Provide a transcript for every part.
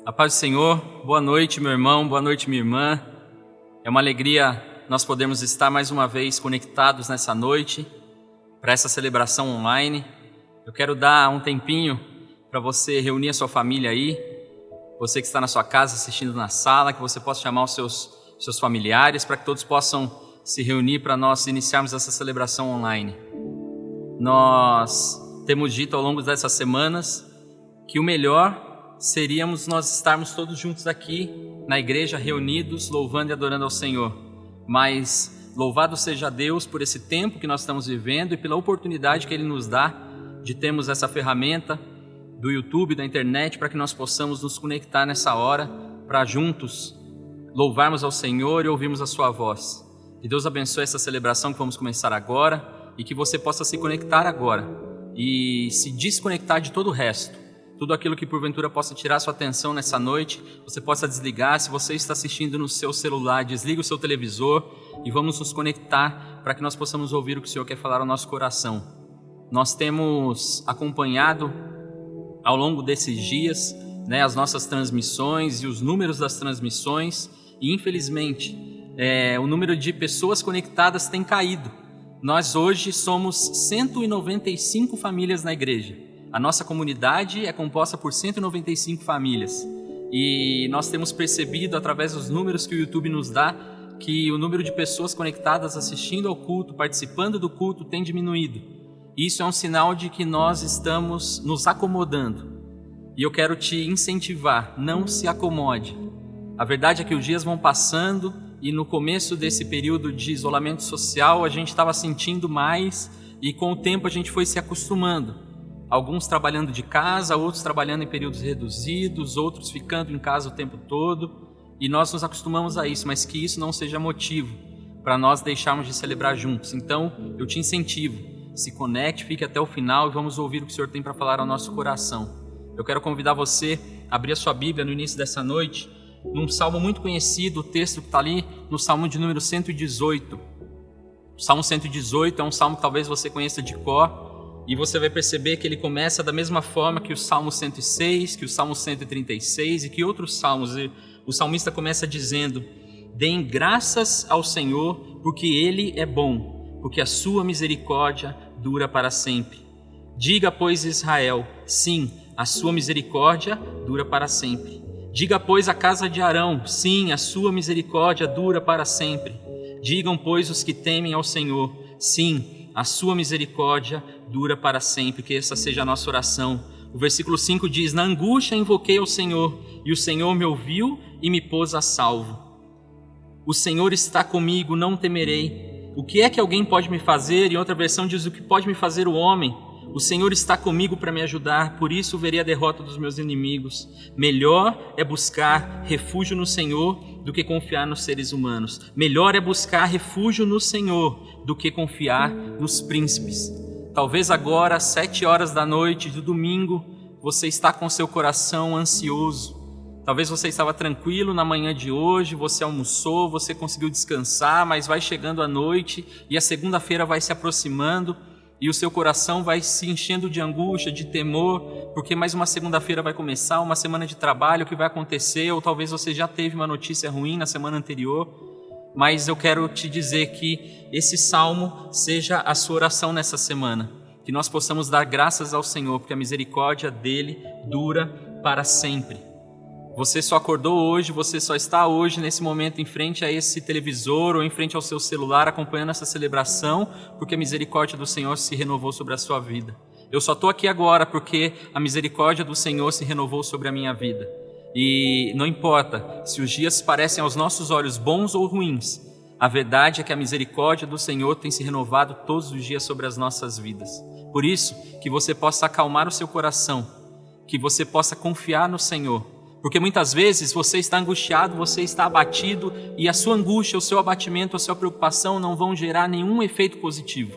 A paz do Senhor, boa noite meu irmão, boa noite minha irmã. É uma alegria nós podermos estar mais uma vez conectados nessa noite para essa celebração online. Eu quero dar um tempinho para você reunir a sua família aí, você que está na sua casa assistindo na sala, que você possa chamar os seus familiares para que todos possam se reunir para nós iniciarmos essa celebração online. Nós temos dito ao longo dessas semanas que o melhor seríamos nós estarmos todos juntos aqui na igreja, reunidos, louvando e adorando ao Senhor. Mas louvado seja Deus por esse tempo que nós estamos vivendo e pela oportunidade que Ele nos dá de termos essa ferramenta do YouTube, da internet, para que nós possamos nos conectar nessa hora, para juntos louvarmos ao Senhor e ouvirmos a Sua voz. Que Deus abençoe essa celebração que vamos começar agora e que você possa se conectar agora e se desconectar de todo o resto. Tudo aquilo que porventura possa tirar sua atenção nessa noite, você possa desligar. Se você está assistindo no seu celular, desliga o seu televisor e vamos nos conectar para que nós possamos ouvir o que o Senhor quer falar ao nosso coração. Nós temos acompanhado ao longo desses dias, as nossas transmissões e os números das transmissões e infelizmente o número de pessoas conectadas tem caído. Nós hoje somos 195 famílias na igreja. A nossa comunidade é composta por 195 famílias e nós temos percebido através dos números que o YouTube nos dá que o número de pessoas conectadas assistindo ao culto, participando do culto tem diminuído. Isso é um sinal de que nós estamos nos acomodando e eu quero te incentivar, não se acomode. A verdade é que os dias vão passando e no começo desse período de isolamento social a gente estava sentindo mais e com o tempo a gente foi se acostumando. Alguns trabalhando de casa, outros trabalhando em períodos reduzidos, outros ficando em casa o tempo todo. E nós nos acostumamos a isso, mas que isso não seja motivo para nós deixarmos de celebrar juntos. Então, eu te incentivo, se conecte, fique até o final e vamos ouvir o que o Senhor tem para falar ao nosso coração. Eu quero convidar você a abrir a sua Bíblia no início dessa noite, num salmo muito conhecido, o texto que está ali no salmo de número 118. O salmo 118 é um salmo que talvez você conheça de cor, e você vai perceber que ele começa da mesma forma que o Salmo 106, que o Salmo 136 e que outros salmos. O salmista começa dizendo: deem graças ao Senhor, porque Ele é bom, porque a sua misericórdia dura para sempre. Diga, pois, Israel, sim, a sua misericórdia dura para sempre. Diga, pois, a casa de Arão, sim, a sua misericórdia dura para sempre. Digam, pois, os que temem ao Senhor, sim, a sua misericórdia dura para sempre. Que essa seja a nossa oração. O versículo 5 diz: na angústia invoquei ao Senhor, e o Senhor me ouviu e me pôs a salvo. O Senhor está comigo, não temerei. O que é que alguém pode me fazer? Em outra versão diz: o que pode me fazer o homem? O Senhor está comigo para me ajudar, por isso verei a derrota dos meus inimigos. Melhor é buscar refúgio no Senhor do que confiar nos seres humanos. Melhor é buscar refúgio no Senhor do que confiar nos príncipes. Talvez agora, às 7 horas da noite do domingo, você está com seu coração ansioso. Talvez você estava tranquilo na manhã de hoje, você almoçou, você conseguiu descansar, mas vai chegando a noite e a segunda-feira vai se aproximando e o seu coração vai se enchendo de angústia, de temor, porque mais uma segunda-feira vai começar, uma semana de trabalho, o que vai acontecer, ou talvez você já teve uma notícia ruim na semana anterior. Mas eu quero te dizer que esse salmo seja a sua oração nessa semana, que nós possamos dar graças ao Senhor, porque a misericórdia dele dura para sempre. Você só acordou hoje, você só está hoje nesse momento em frente a esse televisor ou em frente ao seu celular acompanhando essa celebração, porque a misericórdia do Senhor se renovou sobre a sua vida. Eu só estou aqui agora porque a misericórdia do Senhor se renovou sobre a minha vida. E não importa se os dias parecem aos nossos olhos bons ou ruins, a verdade é que a misericórdia do Senhor tem se renovado todos os dias sobre as nossas vidas. Por isso, que você possa acalmar o seu coração, que você possa confiar no Senhor, porque muitas vezes você está angustiado, você está abatido e a sua angústia, o seu abatimento, a sua preocupação não vão gerar nenhum efeito positivo.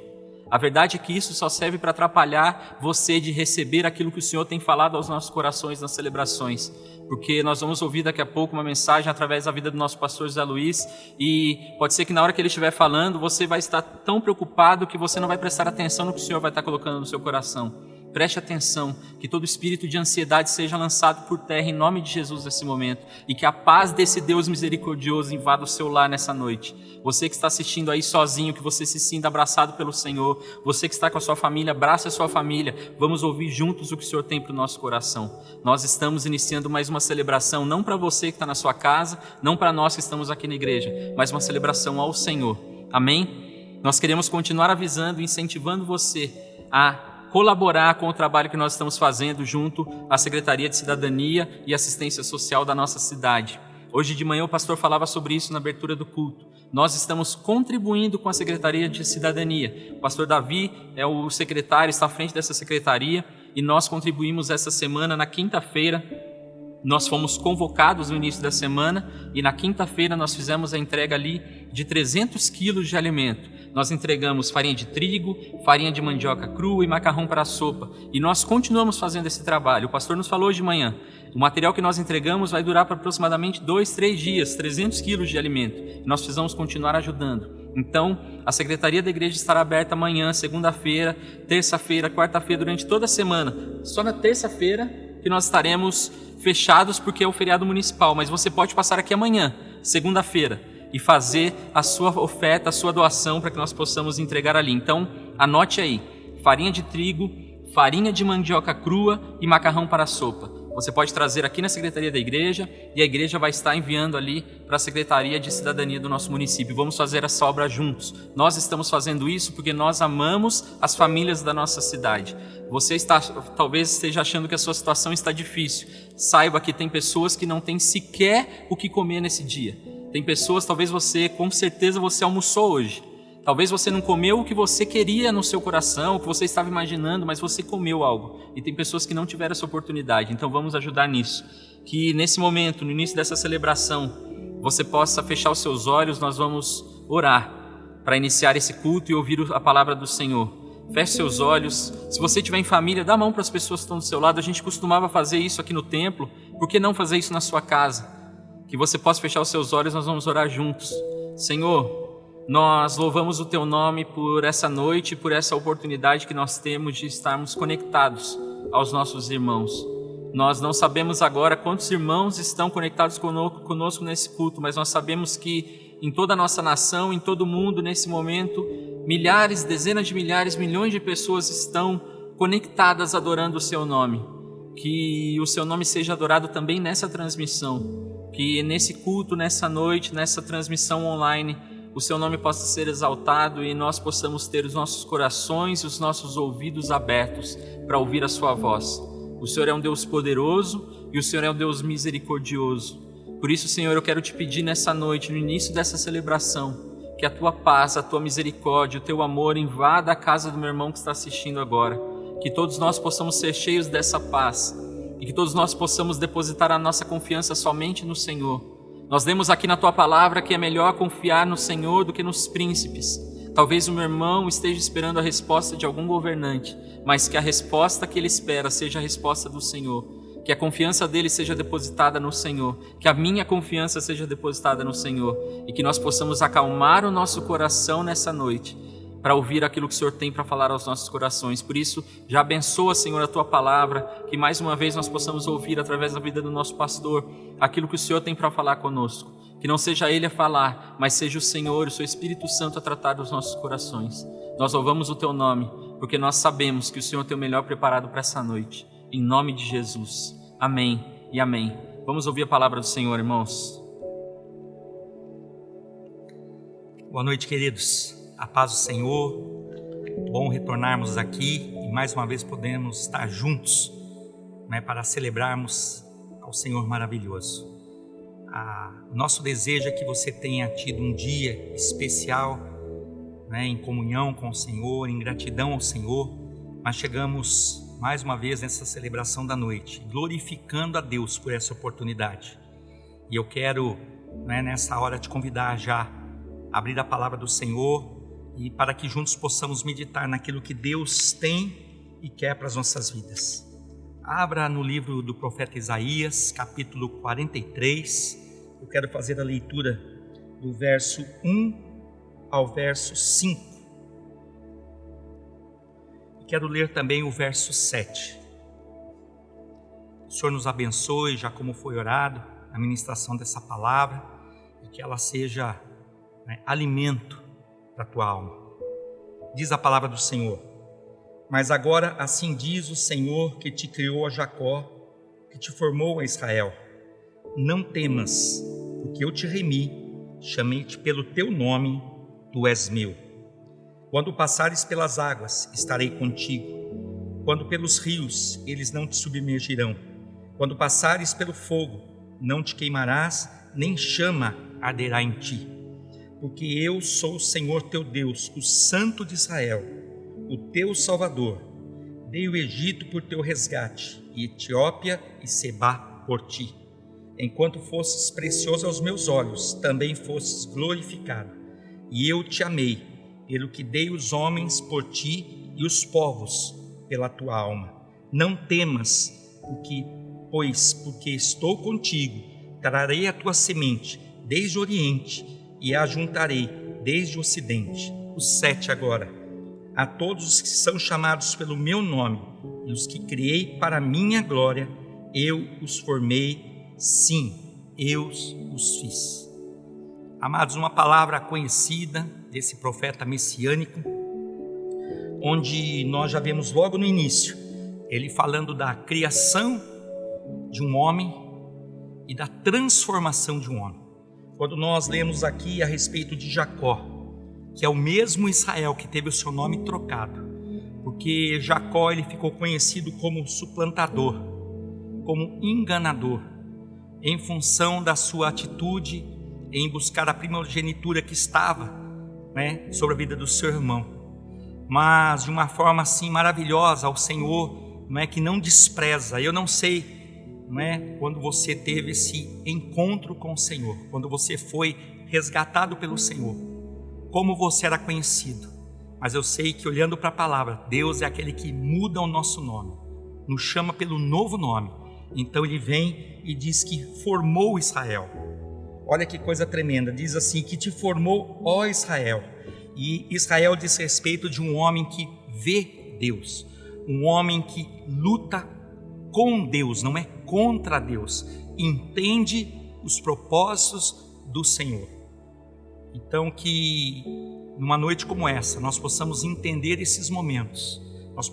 A verdade é que isso só serve para atrapalhar você de receber aquilo que o Senhor tem falado aos nossos corações nas celebrações. Porque nós vamos ouvir daqui a pouco uma mensagem através da vida do nosso pastor José Luiz e pode ser que na hora que ele estiver falando, você vai estar tão preocupado que você não vai prestar atenção no que o Senhor vai estar colocando no seu coração. preste atenção, que todo espírito de ansiedade seja lançado por terra em nome de Jesus nesse momento, e que a paz desse Deus misericordioso invada o seu lar nessa noite. Você que está assistindo aí sozinho, que você se sinta abraçado pelo Senhor, você que está com a sua família, abrace a sua família, vamos ouvir juntos o que o Senhor tem para o nosso coração. Nós estamos iniciando mais uma celebração, não para você que está na sua casa, não para nós que estamos aqui na igreja, mas uma celebração ao Senhor. Amém? Nós queremos continuar avisando e incentivando você a colaborar com o trabalho que nós estamos fazendo junto à Secretaria de Cidadania e Assistência Social da nossa cidade. Hoje de manhã o pastor falava sobre isso na abertura do culto. Nós estamos contribuindo com a Secretaria de Cidadania. O pastor Davi é o secretário, está à frente dessa secretaria, e nós contribuímos essa semana, na quinta-feira. Nós fomos convocados no início da semana e na quinta-feira nós fizemos a entrega ali de 300 quilos de alimento. Nós entregamos farinha de trigo, farinha de mandioca crua e macarrão para a sopa. E nós continuamos fazendo esse trabalho. O pastor nos falou hoje de manhã. O material que nós entregamos vai durar para aproximadamente 2-3 dias, 300 quilos de alimento. E nós precisamos continuar ajudando. Então, a Secretaria da Igreja estará aberta amanhã, segunda-feira, terça-feira, quarta-feira, durante toda a semana. Só na terça-feira que nós estaremos fechados porque é o feriado municipal, mas você pode passar aqui amanhã, segunda-feira, e fazer a sua oferta, a sua doação para que nós possamos entregar ali. Então, anote aí, farinha de trigo, farinha de mandioca crua e macarrão para a sopa. Você pode trazer aqui na Secretaria da Igreja e a Igreja vai estar enviando ali para a Secretaria de Cidadania do nosso município. Vamos fazer essa obra juntos. Nós estamos fazendo isso porque nós amamos as famílias da nossa cidade. Você talvez esteja achando que a sua situação está difícil. Saiba que tem pessoas que não têm sequer o que comer nesse dia. Tem pessoas, talvez você, com certeza você almoçou hoje. Talvez você não comeu o que você queria no seu coração, o que você estava imaginando, mas você comeu algo. E tem pessoas que não tiveram essa oportunidade, então vamos ajudar nisso. Que nesse momento, no início dessa celebração, você possa fechar os seus olhos, nós vamos orar para iniciar esse culto e ouvir a palavra do Senhor. Feche seus olhos. Se você estiver em família, dá a mão para as pessoas que estão do seu lado. A gente costumava fazer isso aqui no templo, por que não fazer isso na sua casa? Que você possa fechar os seus olhos, nós vamos orar juntos. Senhor, nós louvamos o Teu nome por essa noite, por essa oportunidade que nós temos de estarmos conectados aos nossos irmãos. Nós não sabemos agora quantos irmãos estão conectados conosco nesse culto, mas nós sabemos que em toda a nossa nação, em todo o mundo, nesse momento, milhares, dezenas de milhares, milhões de pessoas estão conectadas adorando o Seu nome. Que o Seu nome seja adorado também nessa transmissão. Que nesse culto, nessa noite, nessa transmissão online, o Seu nome possa ser exaltado e nós possamos ter os nossos corações e os nossos ouvidos abertos para ouvir a Sua voz. O Senhor é um Deus poderoso e o Senhor é um Deus misericordioso. Por isso, Senhor, eu quero te pedir nessa noite, no início dessa celebração, que a Tua paz, a Tua misericórdia, o Teu amor invada a casa do meu irmão que está assistindo agora. Que todos nós possamos ser cheios dessa paz e que todos nós possamos depositar a nossa confiança somente no Senhor. Nós lemos aqui na Tua palavra que é melhor confiar no Senhor do que nos príncipes. Talvez o meu irmão esteja esperando a resposta de algum governante, mas que a resposta que ele espera seja a resposta do Senhor. Que a confiança dele seja depositada no Senhor. Que a minha confiança seja depositada no Senhor. E que nós possamos acalmar o nosso coração nessa noite, para ouvir aquilo que o Senhor tem para falar aos nossos corações. Por isso, já abençoa, Senhor, a Tua palavra, que mais uma vez nós possamos ouvir através da vida do nosso pastor aquilo que o Senhor tem para falar conosco. Que não seja Ele a falar, mas seja o Senhor, o Seu Espírito Santo a tratar dos nossos corações. Nós louvamos o Teu nome, porque nós sabemos que o Senhor tem o melhor preparado para essa noite. Em nome de Jesus. Amém e amém. Vamos ouvir a palavra do Senhor, irmãos. Boa noite, queridos. A paz do Senhor, bom retornarmos aqui e mais uma vez podemos estar juntos, para celebrarmos ao Senhor maravilhoso. O nosso desejo é que você tenha tido um dia especial, em comunhão com o Senhor, em gratidão ao Senhor, mas chegamos mais uma vez nessa celebração da noite, glorificando a Deus por essa oportunidade. E eu quero, nessa hora, te convidar já a abrir a palavra do Senhor, e para que juntos possamos meditar naquilo que Deus tem e quer para as nossas vidas. Abra no livro do profeta Isaías, capítulo 43. Eu quero fazer a leitura do verso 1 ao verso 5. quero ler também o verso 7. O Senhor nos abençoe, já como foi orado, a ministração dessa palavra, e que ela seja alimento para a tua alma. Diz a palavra do Senhor: mas agora assim diz o Senhor que te criou a Jacó, que te formou a Israel: não temas, porque eu te remi, chamei-te pelo teu nome, tu és meu. Quando passares pelas águas, estarei contigo. Quando pelos rios, eles não te submergirão. Quando passares pelo fogo, não te queimarás, nem chama arderá em ti. Porque eu sou o Senhor teu Deus, o Santo de Israel, o teu Salvador. Dei o Egito por teu resgate, e Etiópia e Sebá por ti. Enquanto fosses precioso aos meus olhos, também fosses glorificado. E eu te amei, pelo que dei os homens por ti e os povos pela tua alma. Não temas, porque estou contigo, trarei a tua semente desde o oriente e a juntarei desde o ocidente. O 7 agora. A todos os que são chamados pelo meu nome e os que criei para a minha glória, eu os formei, sim, eu os fiz. Amados, uma palavra conhecida desse profeta messiânico, onde nós já vemos logo no início, ele falando da criação de um homem e da transformação de um homem. Quando nós lemos aqui a respeito de Jacó, que é o mesmo Israel que teve o seu nome trocado, porque Jacó ele ficou conhecido como suplantador, como enganador, em função da sua atitude em buscar a primogenitura que estava sobre a vida do seu irmão, mas de uma forma assim maravilhosa ao Senhor, que não despreza. Eu não sei quando você teve esse encontro com o Senhor, quando você foi resgatado pelo Senhor, como você era conhecido, mas eu sei que olhando para a palavra, Deus é aquele que muda o nosso nome, nos chama pelo novo nome. Então ele vem e diz que formou Israel. Olha que coisa tremenda, diz assim: que te formou, ó Israel. E Israel diz respeito de um homem que vê Deus, um homem que luta com Deus, não é contra Deus, entende os propósitos do Senhor. Então que numa noite como essa nós possamos entender esses momentos, nós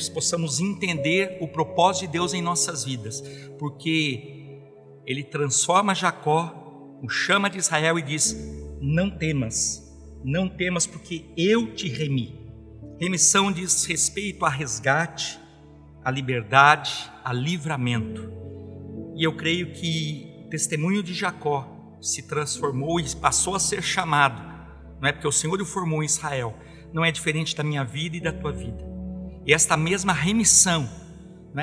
possamos entender o propósito de Deus em nossas vidas, porque ele transforma Jacó, o chama de Israel e diz: não temas, não temas, porque eu te remi. Remissão diz respeito a resgate, a liberdade, a livramento. E eu creio que o testemunho de Jacó se transformou e passou a ser chamado, não é porque o Senhor o formou em Israel, não é diferente da minha vida e da tua vida. E esta mesma remissão,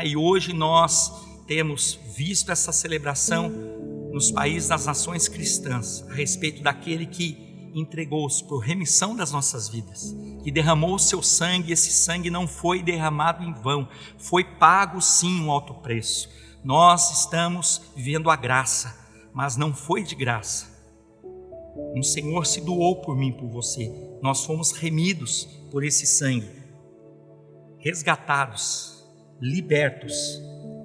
e hoje nós temos visto essa celebração nos países das nações cristãs, a respeito daquele que entregou-se por remissão das nossas vidas, que derramou o seu sangue. Esse sangue não foi derramado em vão, foi pago sim um alto preço. Nós estamos vivendo a graça, mas não foi de graça. Um Senhor se doou por mim, por você. Nós fomos remidos por esse sangue, resgatados, libertos,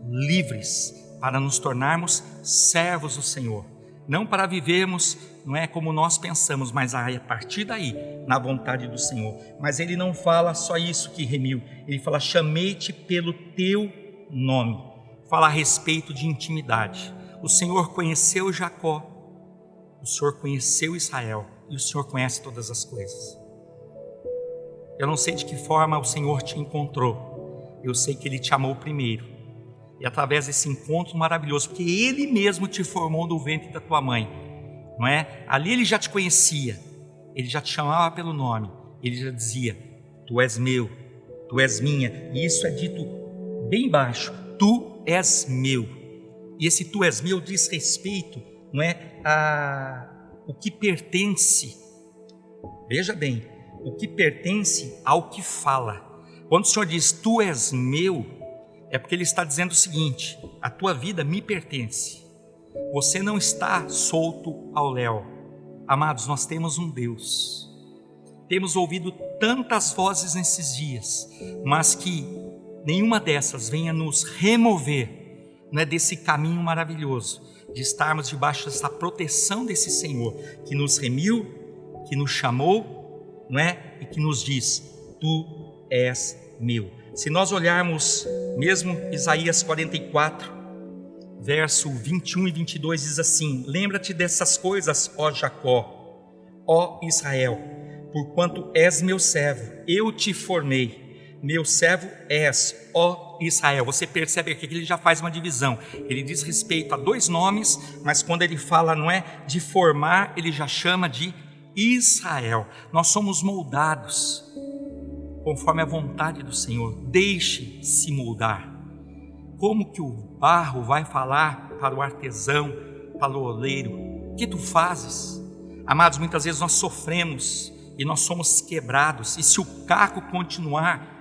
livres, para nos tornarmos servos do Senhor, não para vivermos, não é como nós pensamos, mas a partir daí, na vontade do Senhor. Mas ele não fala só isso que remiu, ele fala: chamei-te pelo teu nome. Fala a respeito de intimidade. O Senhor conheceu Jacó, o Senhor conheceu Israel, e o Senhor conhece todas as coisas. Eu não sei de que forma o Senhor te encontrou, eu sei que Ele te amou primeiro, e através desse encontro maravilhoso, porque Ele mesmo te formou do ventre da tua mãe, não é? Ali Ele já te conhecia, Ele já te chamava pelo nome, Ele já dizia: tu és meu, tu és minha. E isso é dito bem baixo: tu és meu. E esse tu és meu diz respeito, não é, a o que pertence. Veja bem, o que pertence ao que fala. Quando o Senhor diz tu és meu, é porque Ele está dizendo o seguinte: a tua vida me pertence. Você não está solto ao léu. Amados, nós temos um Deus temos ouvido tantas vozes nesses dias, mas que nenhuma dessas venha nos remover, né, desse caminho maravilhoso, de estarmos debaixo dessa proteção desse Senhor, que nos remiu, que nos chamou, não é? E que nos diz: tu és meu. Se nós olharmos mesmo Isaías 44, verso 21 e 22, diz assim: lembra-te dessas coisas, ó Jacó, ó Israel, porquanto és meu servo, eu te formei, meu servo és, ó Israel. Você percebe que ele já faz uma divisão, ele diz respeito a dois nomes, mas quando ele fala, não é, de formar, ele já chama de Israel. Nós somos moldados conforme a vontade do Senhor. Deixe-se moldar. Como que o barro vai falar para o artesão, para o oleiro: o que tu fazes? Amados, muitas vezes nós sofremos e nós somos quebrados, e se o caco continuar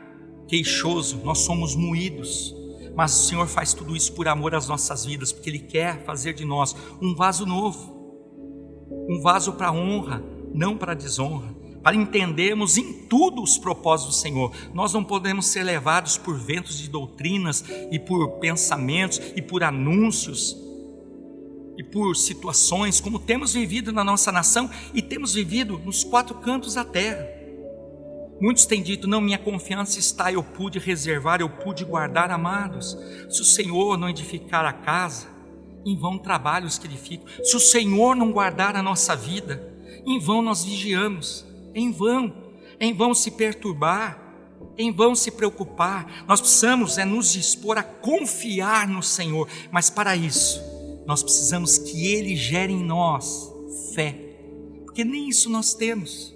queixoso, nós somos moídos, mas o Senhor faz tudo isso por amor às nossas vidas, porque Ele quer fazer de nós um vaso novo, um vaso para honra, não para desonra, para entendermos em tudo os propósitos do Senhor. Nós não podemos ser levados por ventos de doutrinas e por pensamentos e por anúncios e por situações como temos vivido na nossa nação e temos vivido nos quatro cantos da terra. Muitos têm dito: não, minha confiança está, eu pude reservar, eu pude guardar. Amados, se o Senhor não edificar a casa, em vão trabalhos que edificam. Se o Senhor não guardar a nossa vida, em vão nós vigiamos, em vão se perturbar, em vão se preocupar. Nós precisamos nos dispor a confiar no Senhor, mas para isso nós precisamos que Ele gere em nós fé, porque nem isso nós temos,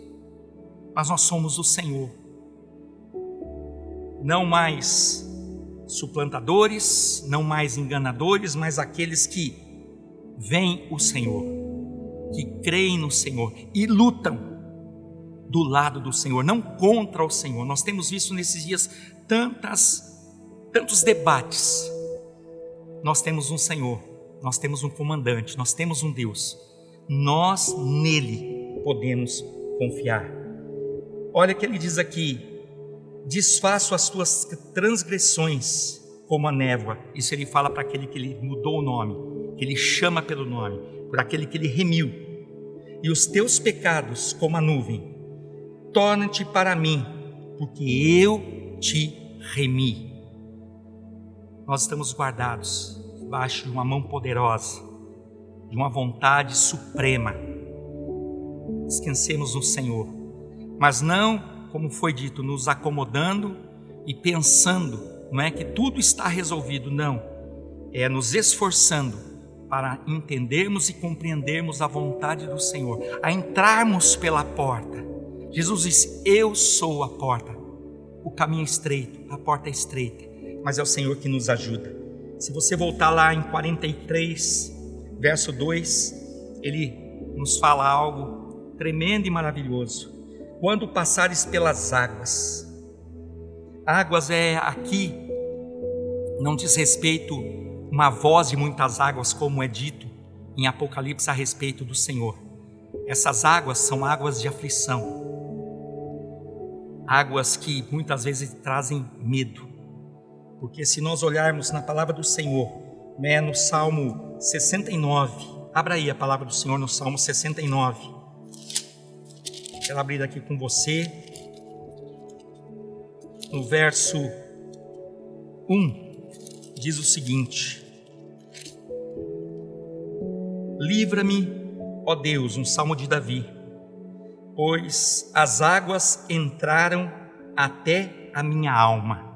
mas nós somos o Senhor. Não mais suplantadores, não mais enganadores, mas aqueles que veem o Senhor, que creem no Senhor e lutam do lado do Senhor, não contra o Senhor. Nós temos visto nesses dias tantos debates. Nós temos um Senhor, nós temos um comandante, nós temos um Deus, nós nele podemos confiar. Olha o que ele diz aqui: desfaço as tuas transgressões como a névoa. Isso ele fala para aquele que ele mudou o nome, que ele chama pelo nome, por aquele que ele remiu. E os teus pecados como a nuvem, torna-te para mim, porque eu te remi. Nós estamos guardados debaixo de uma mão poderosa, de uma vontade suprema. Descansemos no Senhor, mas não, como foi dito, nos acomodando e pensando, não é que tudo está resolvido, não, é nos esforçando para entendermos e compreendermos a vontade do Senhor, a entrarmos pela porta. Jesus disse: eu sou a porta, o caminho é estreito, a porta é estreita, mas é o Senhor que nos ajuda. Se você voltar lá em 43, verso 2, ele nos fala algo tremendo e maravilhoso: quando passares pelas águas. Águas aqui não diz respeito uma voz de muitas águas, como é dito em Apocalipse a respeito do Senhor. Essas águas são águas de aflição, águas que muitas vezes trazem medo, porque se nós olharmos na palavra do Senhor, né, no Salmo 69, abra aí a palavra do Senhor no Salmo 69, quero abrir aqui com você, no verso 1, diz o seguinte: livra-me, ó Deus, um salmo de Davi, pois as águas entraram até a minha alma,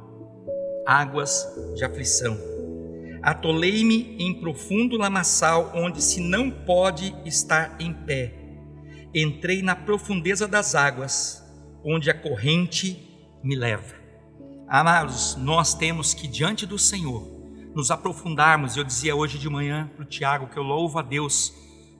águas de aflição. Atolei-me em profundo lamaçal, onde se não pode estar em pé. Entrei na profundeza das águas, onde a corrente me leva. Amados, nós temos que, diante do Senhor, nos aprofundarmos. Eu dizia hoje de manhã para o Tiago que eu louvo a Deus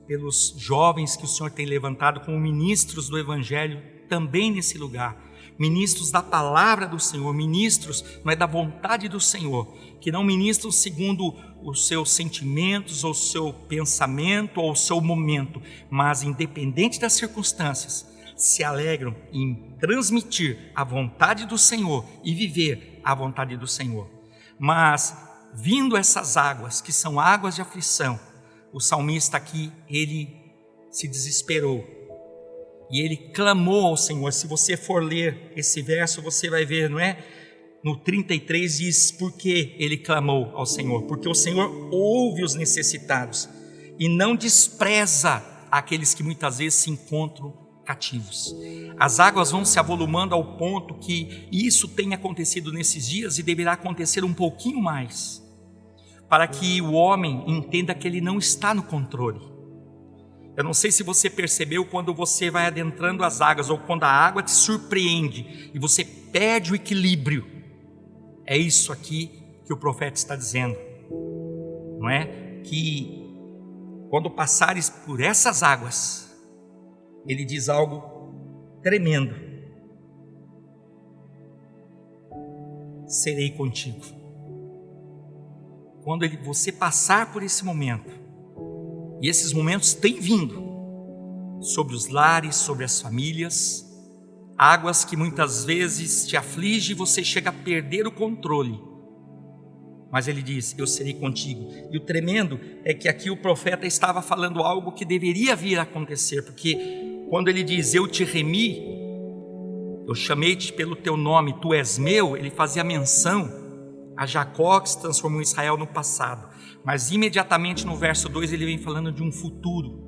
pelos jovens que o Senhor tem levantado como ministros do Evangelho também nesse lugar, ministros da palavra do Senhor, ministros, não é, da vontade do Senhor, que não ministram segundo os seus sentimentos, ou o seu pensamento, ou o seu momento, mas independente das circunstâncias, se alegram em transmitir a vontade do Senhor e viver a vontade do Senhor. Mas, vindo essas águas, que são águas de aflição, o salmista aqui, ele se desesperou e ele clamou ao Senhor. Se você for ler esse verso, você vai ver, não é? No 33 diz por que ele clamou ao Senhor, porque o Senhor ouve os necessitados e não despreza aqueles que muitas vezes se encontram cativos. As águas vão se avolumando ao ponto que isso tem acontecido nesses dias e deverá acontecer um pouquinho mais, para que o homem entenda que ele não está no controle. Eu não sei se você percebeu, quando você vai adentrando as águas ou quando a água te surpreende e você perde o equilíbrio. É isso aqui que o profeta está dizendo, não é? Que quando passares por essas águas, ele diz algo tremendo: serei contigo. Quando você passar por esse momento, e esses momentos têm vindo sobre os lares, sobre as famílias, águas que muitas vezes te afligem e você chega a perder o controle, mas ele diz: eu serei contigo. E o tremendo é que aqui o profeta estava falando algo que deveria vir a acontecer, porque quando ele diz: eu te remi, eu chamei-te pelo teu nome, tu és meu, ele fazia menção a Jacó, que se transformou em Israel no passado. Mas imediatamente no verso 2 ele vem falando de um futuro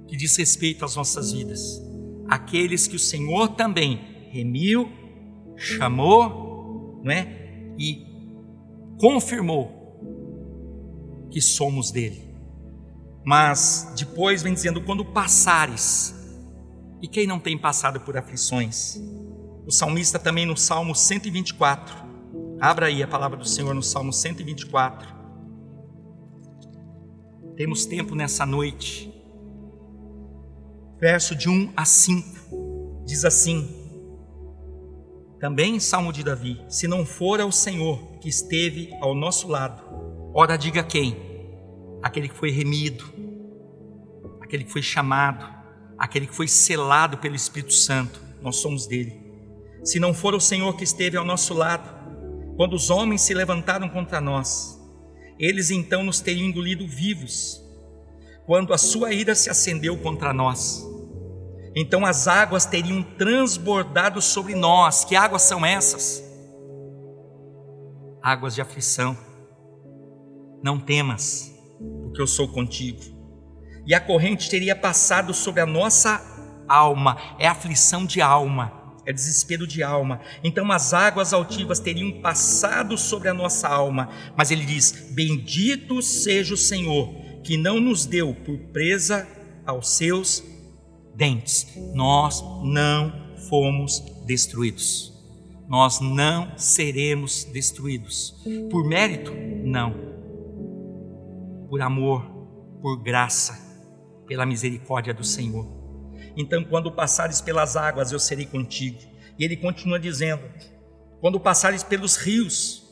que diz respeito às nossas vidas. Aqueles que o Senhor também remiu, chamou, não é? E confirmou que somos dele. Mas depois vem dizendo: quando passares. E quem não tem passado por aflições? O salmista também no Salmo 124, abra aí a palavra do Senhor no Salmo 124. Temos tempo nessa noite. Verso de 1 a 5, diz assim, também Salmo de Davi: se não for o Senhor que esteve ao nosso lado, ora diga quem? Aquele que foi remido, aquele que foi chamado, aquele que foi selado pelo Espírito Santo, nós somos dele. Se não for o Senhor que esteve ao nosso lado, quando os homens se levantaram contra nós, eles então nos teriam engolido vivos. Quando a sua ira se acendeu contra nós, então as águas teriam transbordado sobre nós. Que águas são essas? Águas de aflição. Não temas, porque eu sou contigo. E a corrente teria passado sobre a nossa alma. É aflição de alma, é desespero de alma. Então as águas altivas teriam passado sobre a nossa alma. Mas ele diz: bendito seja o Senhor, que não nos deu por presa aos seus dentes. Nós não fomos destruídos. Nós não seremos destruídos. Por mérito? Não. Por amor, por graça, pela misericórdia do Senhor. Então, quando passares pelas águas, eu serei contigo. E ele continua dizendo: quando passares pelos rios.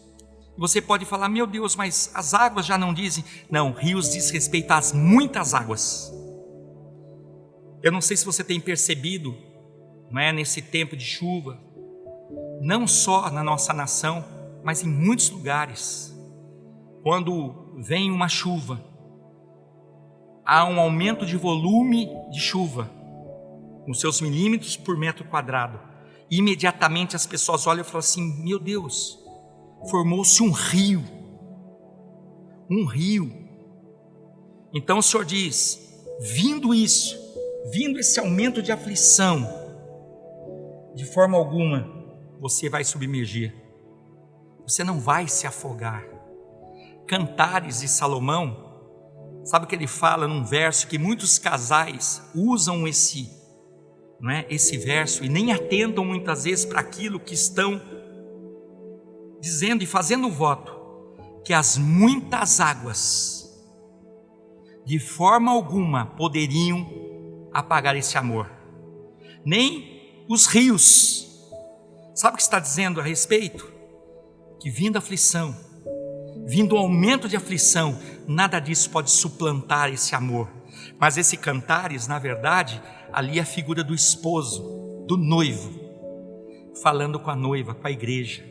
Você pode falar: meu Deus, mas as águas já não dizem? Não, rios diz respeito às muitas águas. Eu não sei se você tem percebido, não é, nesse tempo de chuva, não só na nossa nação, mas em muitos lugares, quando vem uma chuva, há um aumento de volume de chuva, nos seus milímetros por metro quadrado. Imediatamente as pessoas olham e falam assim: meu Deus, formou-se um rio. Um rio. Então o Senhor diz: vindo esse aumento de aflição, de forma alguma você vai submergir, você não vai se afogar. Cantares de Salomão, sabe o que ele fala num verso que muitos casais usam esse verso e nem atentam muitas vezes para aquilo que estão dizendo e fazendo o voto, que as muitas águas de forma alguma poderiam apagar esse amor, nem os rios. Sabe o que está dizendo a respeito? Que vindo aflição, vindo aumento de aflição, nada disso pode suplantar esse amor. Mas esse Cantares, na verdade, ali a figura do esposo, do noivo, falando com a noiva, com a igreja.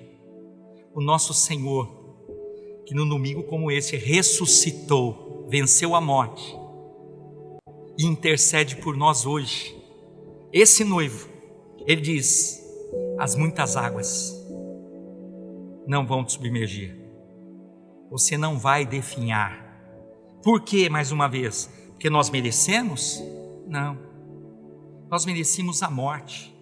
O nosso Senhor, que num domingo como esse ressuscitou, venceu a morte e intercede por nós hoje. Esse noivo, ele diz: as muitas águas não vão te submergir, você não vai definhar. Por quê, mais uma vez? Porque nós merecemos? Não, nós merecíamos a morte,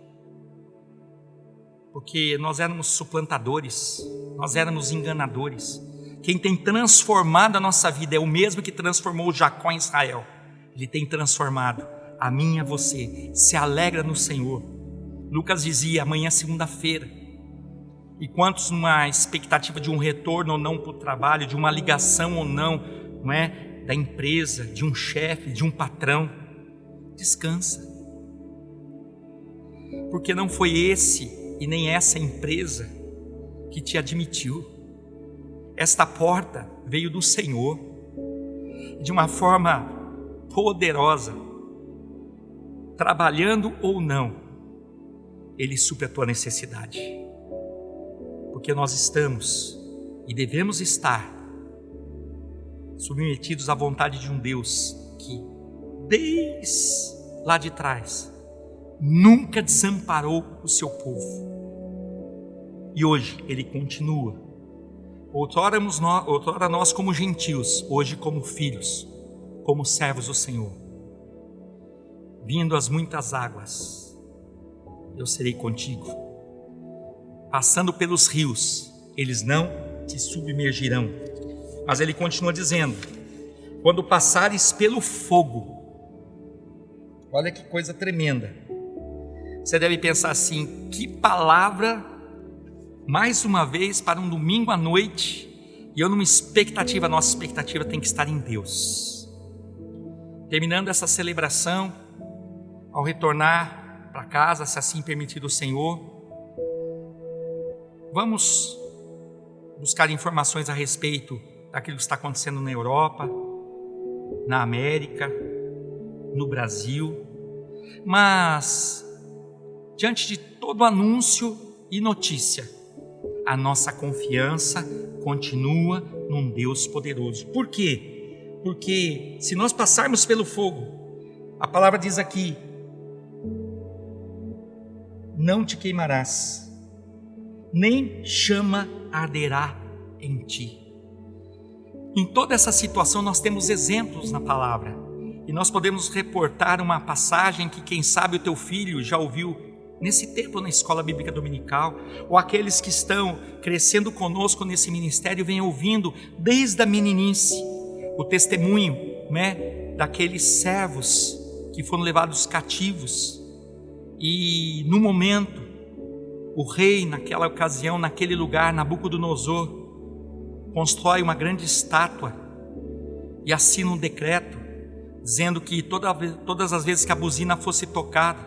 porque nós éramos suplantadores, nós éramos enganadores. Quem tem transformado a nossa vida é o mesmo que transformou Jacó em Israel. Ele tem transformado a mim e a você. Se alegra no Senhor. Lucas dizia: amanhã é segunda-feira. E quantos numa expectativa de um retorno ou não para o trabalho, de uma ligação ou não, não é? Da empresa, de um chefe, de um patrão. Descansa. Porque não foi esse e nem essa empresa que te admitiu. Esta porta veio do Senhor, de uma forma poderosa, trabalhando ou não, Ele supre a tua necessidade, porque nós estamos e devemos estar submetidos à vontade de um Deus que, desde lá de trás, nunca desamparou o seu povo, e hoje Ele continua. Outrora nós como gentios, hoje como filhos, como servos do Senhor. Vindo as muitas águas, eu serei contigo. Passando pelos rios, eles não te submergirão. Mas ele continua dizendo: quando passares pelo fogo. Olha que coisa tremenda. Você deve pensar assim: que palavra, mais uma vez, para um domingo à noite, e eu numa expectativa. Nossa expectativa tem que estar em Deus. Terminando essa celebração, ao retornar para casa, se assim permitir o Senhor, vamos buscar informações a respeito daquilo que está acontecendo na Europa, na América, no Brasil. Mas, diante de todo anúncio e notícia, a nossa confiança continua num Deus poderoso. Por quê? Porque se nós passarmos pelo fogo, a palavra diz aqui: não te queimarás, nem chama arderá em ti. Em toda essa situação nós temos exemplos na palavra, e nós podemos reportar uma passagem que quem sabe o teu filho já ouviu nesse tempo na escola bíblica dominical, ou aqueles que estão crescendo conosco nesse ministério vêm ouvindo desde a meninice o testemunho, né, daqueles servos que foram levados cativos, e no momento o rei, naquela ocasião, naquele lugar, Nabucodonosor, constrói uma grande estátua e assina um decreto dizendo que todas as vezes que a buzina fosse tocada,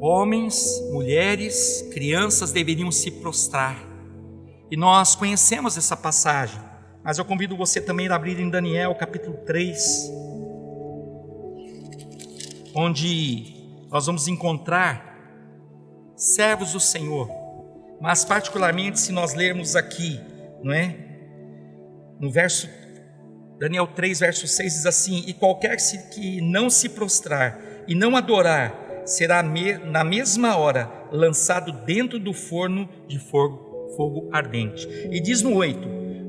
homens, mulheres, crianças deveriam se prostrar. E nós conhecemos essa passagem, mas eu convido você também a abrir em Daniel capítulo 3, onde nós vamos encontrar servos do Senhor, mas particularmente se nós lermos aqui, não é? No verso, Daniel 3, verso 6 diz assim: e qualquer que não se prostrar e não adorar, será na mesma hora lançado dentro do forno de fogo ardente. E diz no 8: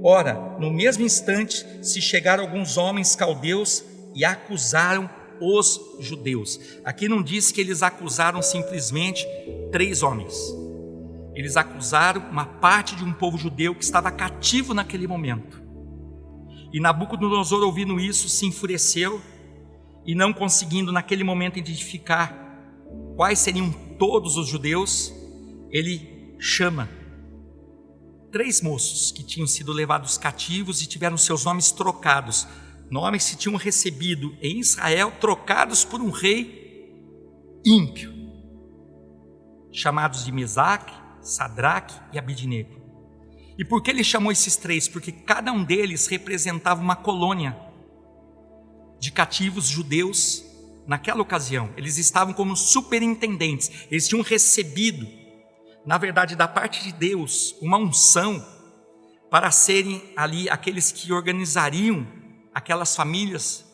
ora, no mesmo instante se chegaram alguns homens caldeus e acusaram os judeus. Aqui não diz que eles acusaram simplesmente 3 homens. Eles acusaram uma parte de um povo judeu que estava cativo naquele momento. E Nabucodonosor, ouvindo isso, se enfureceu, e não conseguindo naquele momento identificar quais seriam todos os judeus, ele chama 3 moços que tinham sido levados cativos e tiveram seus nomes trocados, nomes que tinham recebido em Israel, trocados por um rei ímpio, chamados de Mesaque, Sadraque e Abidnego. E por que ele chamou esses 3? Porque cada um deles representava uma colônia de cativos judeus naquela ocasião, eles estavam como superintendentes, eles tinham recebido, na verdade, da parte de Deus, uma unção para serem ali aqueles que organizariam aquelas famílias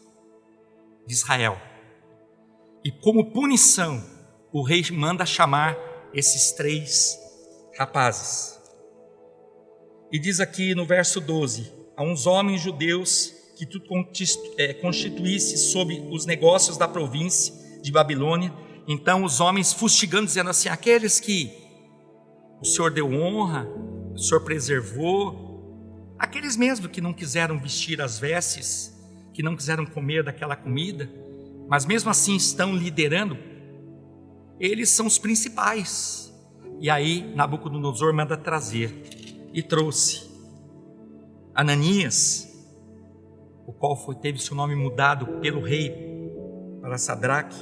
de Israel. E como punição, o rei manda chamar esses 3 rapazes. E diz aqui no verso 12: a uns homens judeus que tu constituísse sobre os negócios da província de Babilônia. Então os homens fustigando, dizendo assim: aqueles que o Senhor deu honra, o Senhor preservou, aqueles mesmo que não quiseram vestir as vestes, que não quiseram comer daquela comida, mas mesmo assim estão liderando, eles são os principais. E aí Nabucodonosor manda trazer, e trouxe Ananias, o qual teve seu nome mudado pelo rei para Sadraque,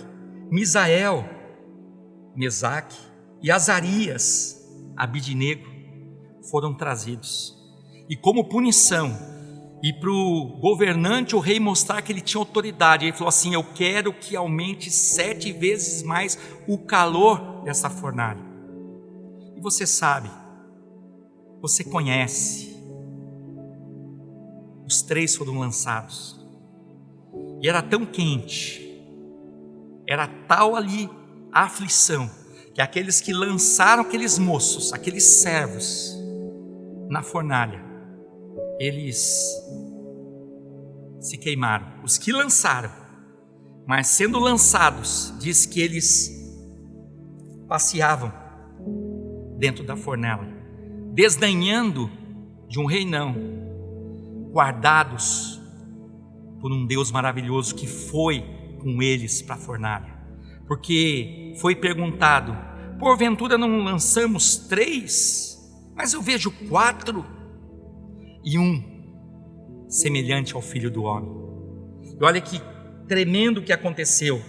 Misael, Mesaque e Azarias, Abidnego, foram trazidos. E como punição, e para o governante, o rei mostrar que ele tinha autoridade, ele falou assim: eu quero que aumente 7 vezes mais o calor dessa fornalha. E você sabe, você conhece, os 3 foram lançados, e era tão quente, era tal ali a aflição, que aqueles que lançaram aqueles moços, aqueles servos na fornalha, eles se queimaram. Os que lançaram, mas sendo lançados, diz que eles passeavam dentro da fornalha, desdenhando de um reinão, guardados por um Deus maravilhoso que foi com eles para a fornalha. Porque foi perguntado: porventura não lançamos 3? Mas eu vejo 4, e um semelhante ao Filho do Homem. E olha que tremendo que aconteceu.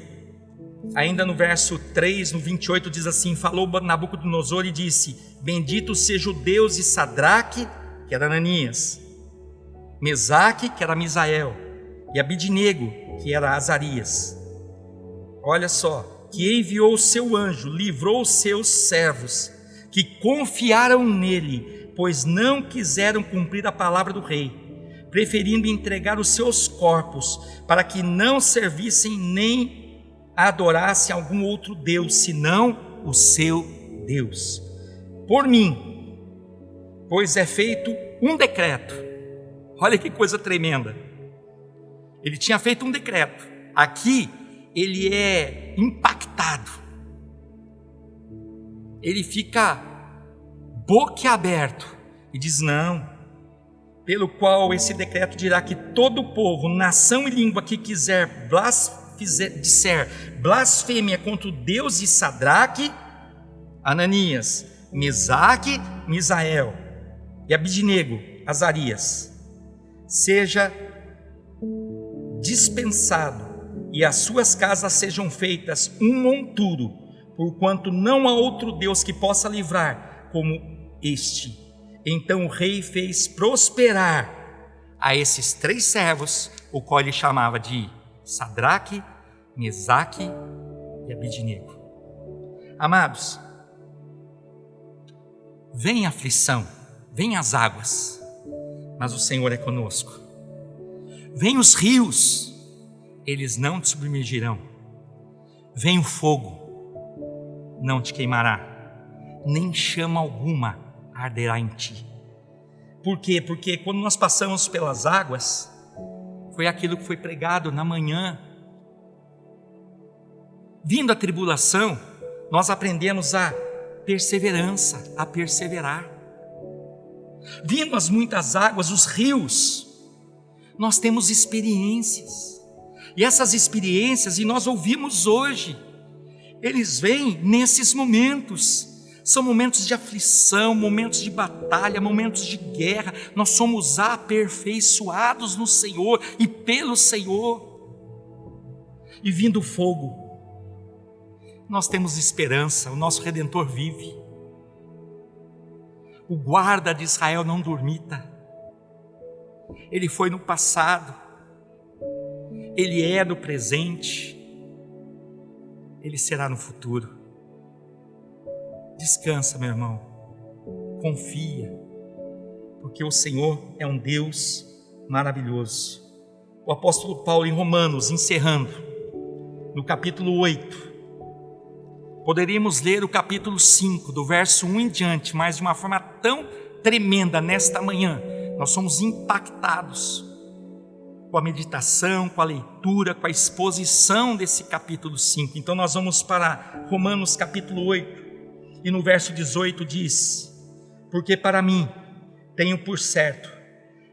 Ainda no verso 3, no 28, diz assim: falou Nabucodonosor e disse: bendito seja o Deus de Sadraque, que era Ananias, Mesaque, que era Misael, e Abidnego, que era Azarias. Olha só, que enviou o seu anjo, livrou os seus servos, que confiaram nele, pois não quiseram cumprir a palavra do rei, preferindo entregar os seus corpos, para que não servissem nem adorassem algum outro Deus, senão o seu Deus. Por mim, pois é feito um decreto. Olha que coisa tremenda. Ele tinha feito um decreto. Aqui ele é impactado. Ele fica boquiaberto e diz: não, pelo qual esse decreto dirá que todo povo, nação e língua que quiser disser blasfêmia contra o Deus de Sadraque, Ananias, Mesaque, Misael e Abidnego, Azarias, seja dispensado, e as suas casas sejam feitas um monturo, porquanto não há outro Deus que possa livrar como este. Então o rei fez prosperar a esses 3 servos, o qual ele chamava de Sadraque, Mesaque e Abidnego. Amados, vem a aflição, vem as águas, mas o Senhor é conosco. Vem os rios, eles não te submergirão. Vem o fogo, não te queimará, nem chama alguma arderá em ti. Por quê? Porque quando nós passamos pelas águas, foi aquilo que foi pregado na manhã. Vindo a tribulação, nós aprendemos a perseverança, a perseverar. Vindo as muitas águas, os rios, nós temos experiências. E essas experiências, e nós ouvimos hoje, eles vêm nesses momentos. São momentos de aflição, momentos de batalha, momentos de guerra. Nós somos aperfeiçoados no Senhor e pelo Senhor. E vindo o fogo, nós temos esperança, o nosso Redentor vive. O guarda de Israel não dormita. Ele foi no passado, ele é no presente Ele será no futuro. Descansa, meu irmão. Confia, porque o Senhor é um Deus maravilhoso. O apóstolo Paulo, em Romanos, encerrando, no capítulo 8, poderíamos ler o capítulo 5, do verso 1 em diante, mas de uma forma tão tremenda nesta manhã, nós somos impactados com a meditação, com a leitura, com a exposição desse capítulo 5. Então nós vamos para Romanos capítulo 8, e no verso 18 diz: porque para mim tenho por certo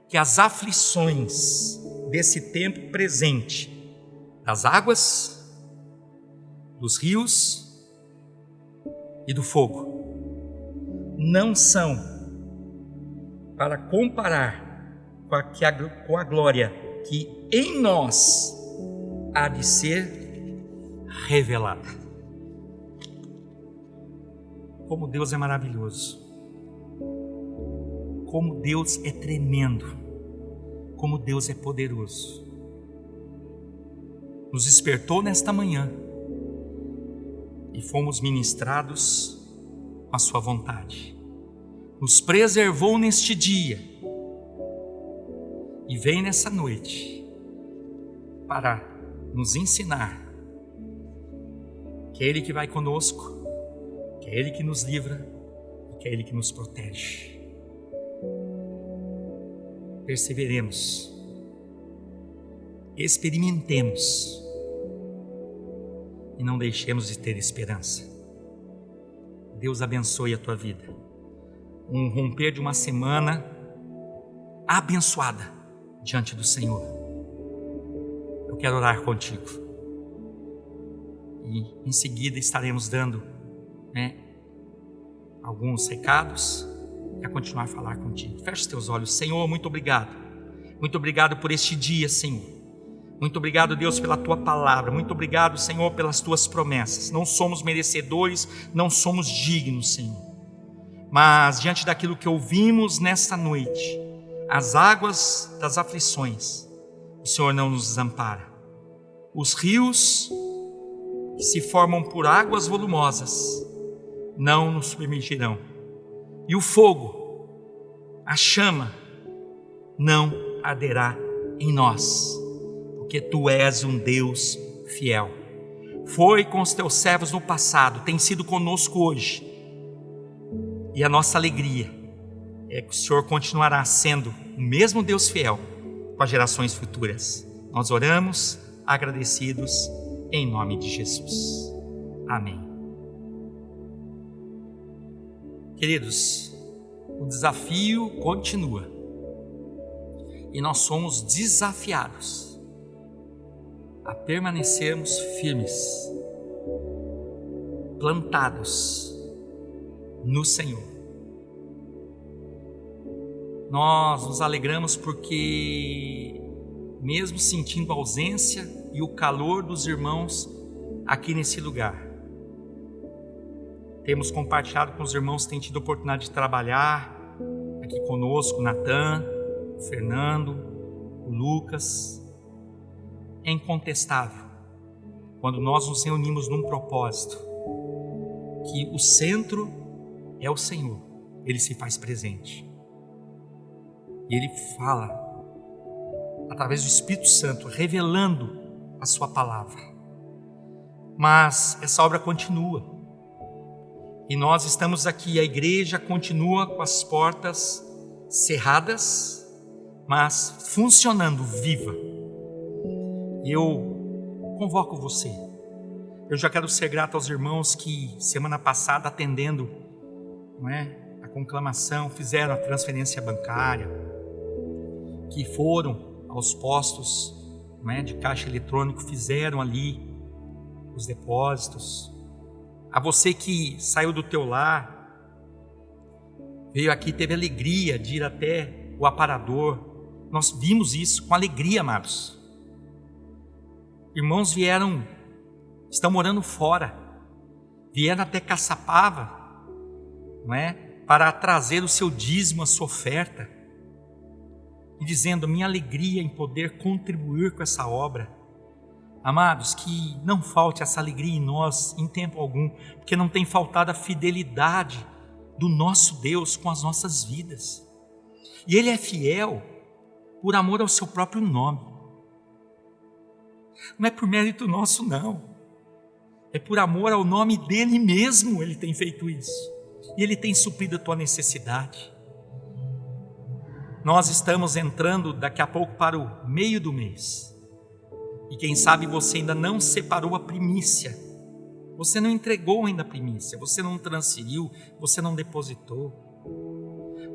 que as aflições desse tempo presente, das águas, dos rios e do fogo, não são para comparar com a glória que em nós há de ser revelada. Como Deus é maravilhoso, como Deus é tremendo, como Deus é poderoso. Nos despertou nesta manhã e fomos ministrados com a sua vontade. Nos preservou neste dia e vem nessa noite para nos ensinar que é Ele que vai conosco, que é Ele que nos livra e que é Ele que nos protege. Perseveremos, experimentemos e não deixemos de ter esperança. Deus abençoe a tua vida. Um romper de uma semana abençoada diante do Senhor. Eu quero orar contigo e em seguida estaremos dando alguns recados para continuar a falar contigo. Feche os teus olhos. Senhor, muito obrigado. Muito obrigado por este dia, Senhor. Muito obrigado, Deus, pela tua palavra. Muito obrigado, Senhor, pelas tuas promessas. Não somos merecedores, não somos dignos, Senhor. Mas diante daquilo que ouvimos nesta noite, as águas das aflições, o Senhor não nos desampara. Os rios que se formam por águas volumosas não nos submergirão. E o fogo, a chama, não arderá em nós, porque Tu és um Deus fiel. Foi com os Teus servos no passado, tem sido conosco hoje. E a nossa alegria é que o Senhor continuará sendo o mesmo Deus fiel com as gerações futuras. Nós oramos agradecidos em nome de Jesus. Amém. Queridos, o desafio continua e nós somos desafiados a permanecermos firmes, plantados no Senhor. Nós nos alegramos porque, mesmo sentindo a ausência e o calor dos irmãos aqui nesse lugar, temos compartilhado com os irmãos que têm tido a oportunidade de trabalhar aqui conosco, o Natan, o Fernando, o Lucas. É incontestável, quando nós nos reunimos num propósito, que o centro é o Senhor. Ele se faz presente. E Ele fala, através do Espírito Santo, revelando a sua palavra. Mas essa obra continua. E nós estamos aqui, a igreja continua com as portas cerradas, mas funcionando, viva. E eu convoco você. Eu já quero ser grato aos irmãos que semana passada, atendendo a conclamação, fizeram a transferência bancária, que foram aos postos de caixa eletrônico, fizeram ali os depósitos. A você que saiu do teu lar, veio aqui, teve alegria de ir até o aparador. Nós vimos isso com alegria, amados. Irmãos estão morando fora, vieram até Caçapava, para trazer o seu dízimo, a sua oferta, e dizendo: minha alegria em poder contribuir com essa obra. Amados, que não falte essa alegria em nós em tempo algum, porque não tem faltado a fidelidade do nosso Deus com as nossas vidas. E Ele é fiel por amor ao seu próprio nome. Não é por mérito nosso, não. É por amor ao nome dEle mesmo Ele tem feito isso. E Ele tem suprido a tua necessidade. Nós estamos entrando daqui a pouco para o meio do mês. E quem sabe você ainda não separou a primícia. Você não entregou ainda a primícia. Você não transferiu. Você não depositou.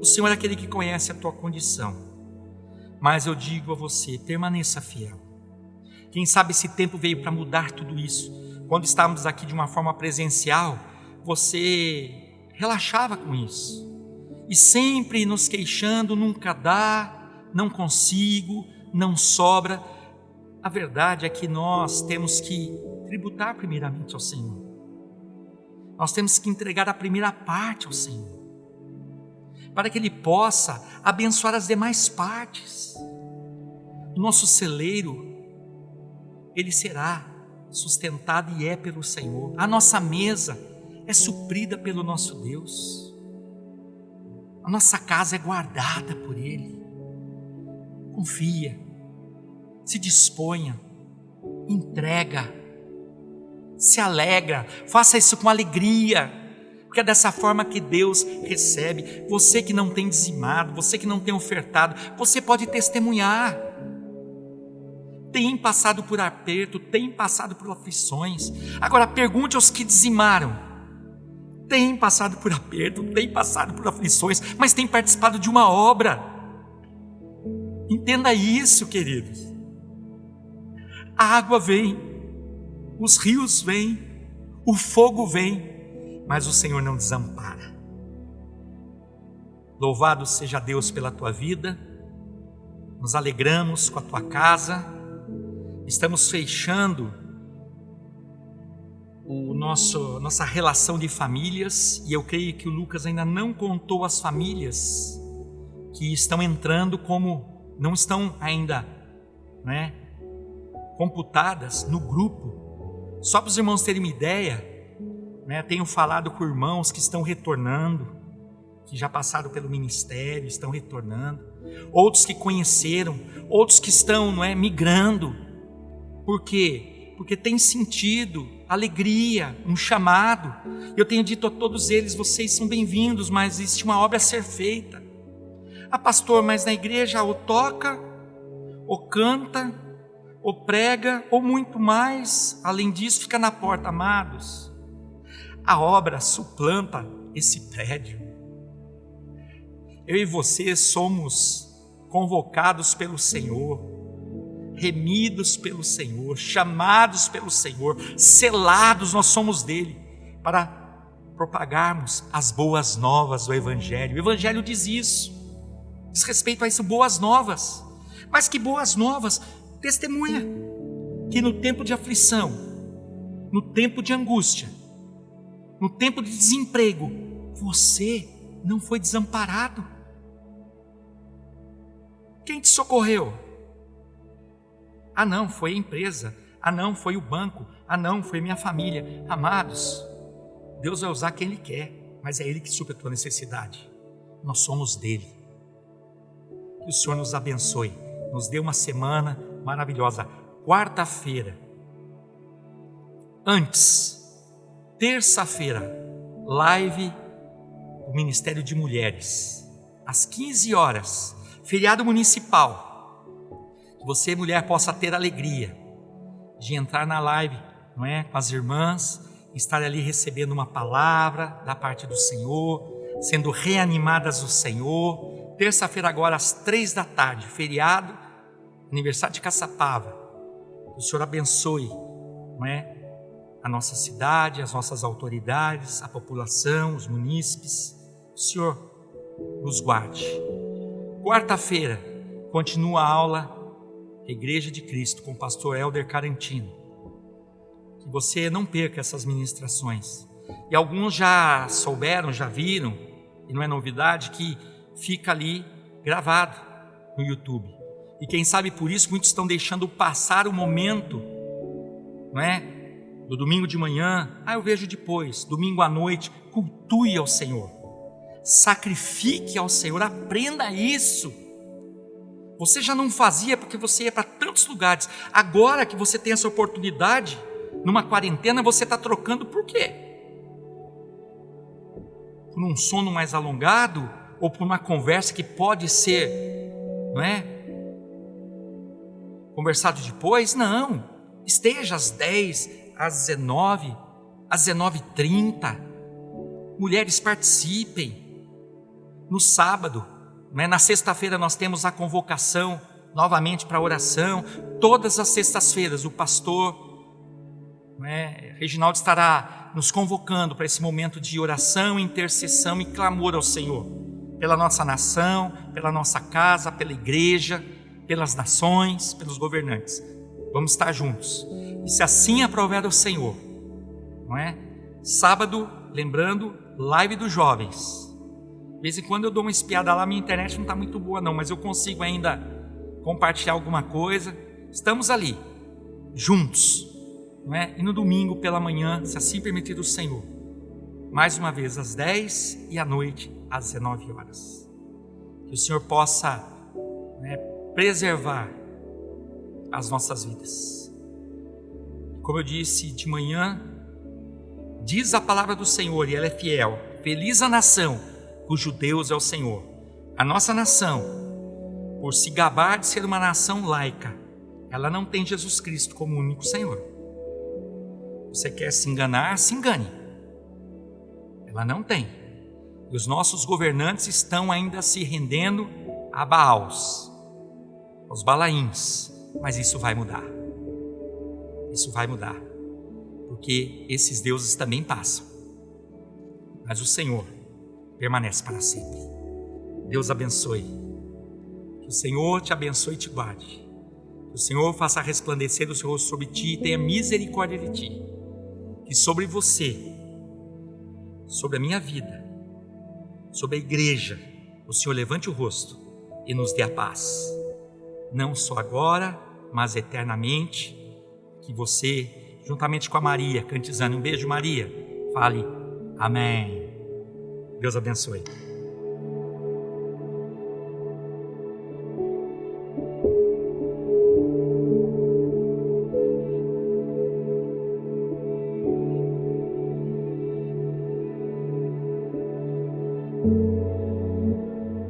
O Senhor é aquele que conhece a tua condição. Mas eu digo a você, permaneça fiel. Quem sabe esse tempo veio para mudar tudo isso. Quando estávamos aqui de uma forma presencial, você relaxava com isso. E sempre nos queixando, nunca dá, não consigo, não sobra. A verdade é que nós temos que tributar primeiramente ao Senhor. Nós temos que entregar a primeira parte ao Senhor, para que Ele possa abençoar as demais partes. O nosso celeiro, ele será sustentado e é pelo Senhor. A nossa mesa é suprida pelo nosso Deus. A nossa casa é guardada por Ele. Confia, se disponha, entrega, se alegra, faça isso com alegria, porque é dessa forma que Deus recebe. Você que não tem dizimado, você que não tem ofertado, você pode testemunhar. Tem passado por aperto, tem passado por aflições. Agora pergunte aos que dizimaram. Tem passado por aperto, tem passado por aflições, mas tem participado de uma obra. Entenda isso, queridos. A água vem, os rios vêm, o fogo vem, mas o Senhor não desampara. Louvado seja Deus pela tua vida. Nos alegramos com a tua casa. Estamos fechando nossa relação de famílias, e eu creio que o Lucas ainda não contou as famílias que estão entrando, como não estão ainda, computadas no grupo. Só para os irmãos terem uma ideia, tenho falado com irmãos que estão retornando, que já passaram pelo ministério, estão retornando, outros que conheceram, outros que estão migrando. Por quê? Porque tem sentido, alegria, um chamado. Eu tenho dito a todos eles, vocês são bem-vindos, mas existe uma obra a ser feita. Pastor, mas na igreja ou toca, ou canta, ou prega, ou muito mais, além disso fica na porta. Amados, a obra suplanta esse prédio. Eu e você somos convocados pelo Senhor, remidos pelo Senhor, chamados pelo Senhor, selados, nós somos dele, para propagarmos as boas novas do Evangelho. O Evangelho diz isso, diz respeito a isso, boas novas. Mas que boas novas? Testemunha que no tempo de aflição, no tempo de angústia, no tempo de desemprego, você não foi desamparado. Quem te socorreu? Não, foi a empresa. Não, foi o banco. Não, foi minha família. Amados, Deus vai usar quem Ele quer, mas é Ele que supre a tua necessidade. Nós somos dele. Que o Senhor nos abençoe, nos dê uma semana maravilhosa. Quarta-feira, terça-feira, live do Ministério de Mulheres, às 15 horas, feriado municipal. Que você, mulher, possa ter alegria de entrar na live, com as irmãs, estar ali recebendo uma palavra da parte do Senhor, sendo reanimadas do Senhor. Terça-feira agora às 3 da tarde, feriado, aniversário de Caçapava. O Senhor abençoe, a nossa cidade, as nossas autoridades, a população, os munícipes. O Senhor nos guarde. Quarta-feira continua a aula Igreja de Cristo com o pastor Helder Carantino. Que você não perca essas ministrações. E alguns já souberam, já viram, e não é novidade, que fica ali gravado no YouTube. E quem sabe por isso muitos estão deixando passar o momento não é? Do domingo de manhã, eu vejo depois. Domingo à noite, cultue ao Senhor. Sacrifique ao Senhor, aprenda isso. Você já não fazia porque você ia para tantos lugares. Agora que você tem essa oportunidade, numa quarentena, você está trocando por quê? Por um sono mais alongado? Ou por uma conversa que pode ser, não é? Conversado depois? Não. Esteja às 10, às 19, às 19h30. Mulheres, participem. No sábado, não é? Na sexta-feira nós temos a convocação novamente para oração. Todas as sextas-feiras o pastor, não é, Reginaldo estará nos convocando para esse momento de oração, intercessão e clamor ao Senhor, pela nossa nação, pela nossa casa, pela igreja, pelas nações, pelos governantes. Vamos estar juntos. E se assim aprover o Senhor, não é? Sábado, lembrando, live dos jovens. De vez em quando eu dou uma espiada lá, minha internet não está muito boa não, mas eu consigo ainda compartilhar alguma coisa. Estamos ali, juntos, não é? E no domingo pela manhã, se assim permitir o Senhor, mais uma vez às 10 e à noite às 19 horas. Que o Senhor possa, né, preservar as nossas vidas. Como eu disse de manhã, diz a palavra do Senhor e ela é fiel. Feliz a nação cujo Deus é o Senhor. A nossa nação, por se gabar de ser uma nação laica, ela não tem Jesus Cristo como único Senhor. Você quer se enganar? Se engane. Ela não tem. E os nossos governantes estão ainda se rendendo a Baals, aos Balaíns. Mas isso vai mudar. Isso vai mudar. Porque esses deuses também passam. Mas o Senhor permanece para sempre. Deus abençoe. Que o Senhor te abençoe e te guarde. Que o Senhor faça resplandecer o seu rosto sobre ti e tenha misericórdia de ti. Que sobre você, sobre a minha vida, sobre a igreja, o Senhor levante o rosto e nos dê a paz. Não só agora, mas eternamente. Que você, juntamente com a Maria, cantizando um beijo Maria, fale amém. Deus abençoe.